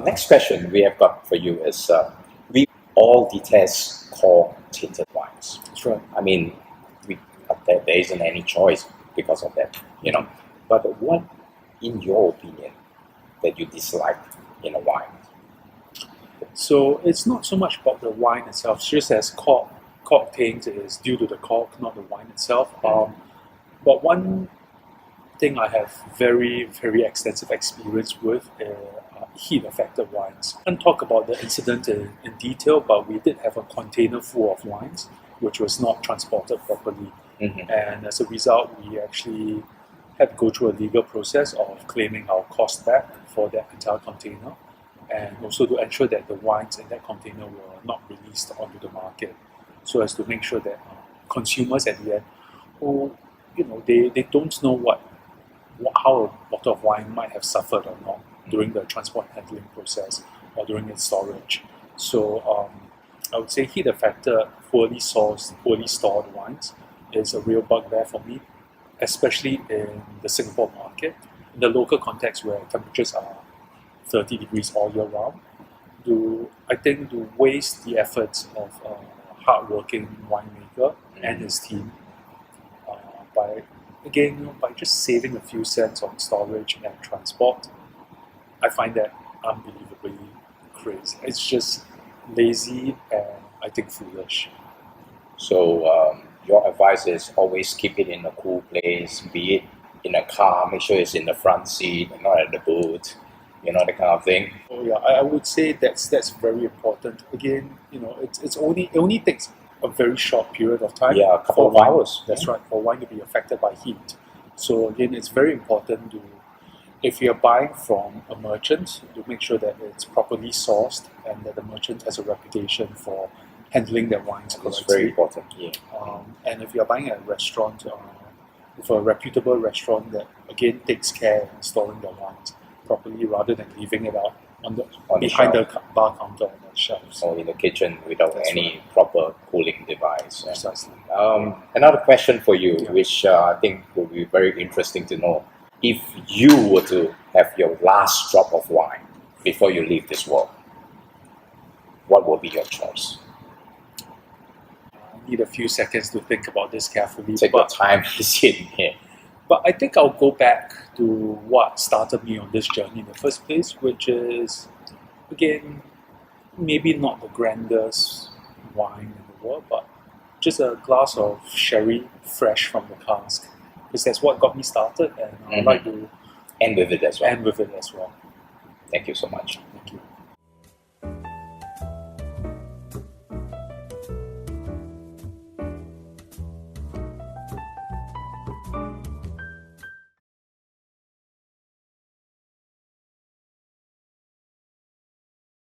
Next question we have got for you is, we all detest cork-tinted wines. Sure. I mean, there isn't any choice because of that, you know. But what, in your opinion, that you dislike in a wine? So it's not so much about the wine itself. It's just as cork taint is due to the cork, not the wine itself. But one thing I have very, very extensive experience with are heat-affected wines. I can't talk about the incident in detail, but we did have a container full of wines which was not transported properly. And as a result, we actually had to go through a legal process of claiming our cost back for that entire container, and also to ensure that the wines in that container were not released onto the market, so as to make sure that consumers at the end, who they don't know how a bottle of wine might have suffered or not during the transport handling process or during its storage. So I would say heat affected, poorly sourced, poorly stored wines is a real bugbear for me, especially in the Singapore market. In the local context where temperatures are 30 degrees all year round, I think to waste the efforts of a hardworking winemaker and his team by just saving a few cents on storage and transport, I find that unbelievably crazy. It's just lazy and I think foolish. So your advice is always keep it in a cool place, be it in a car, make sure it's in the front seat and not at the boot, that kind of thing. Oh yeah, I would say that's very important. Again, it only takes a very short period of time. Yeah, a couple of hours. That's right, for wine to be affected by heat. So again, it's very important if you're buying from a merchant, to make sure that it's properly sourced and that the merchant has a reputation for handling their wines correctly. It's very important, yeah. And if you're buying at a restaurant, with a reputable restaurant that again takes care in storing their wines properly, rather than leaving it out behind the bar counter on the shelves. Or in the kitchen without any right. proper cooling device. Precisely. Another question for you, which I think will be very interesting to know. If you were to have your last drop of wine before you leave this world, what would be your choice? I need a few seconds to think about this carefully. Take your time, sit here. But I think I'll go back to what started me on this journey in the first place, which is, again, maybe not the grandest wine in the world, but just a glass of sherry fresh from the cask. Because that's what got me started, and I'd like to end with it as well. End with it as well. Thank you so much. Thank you.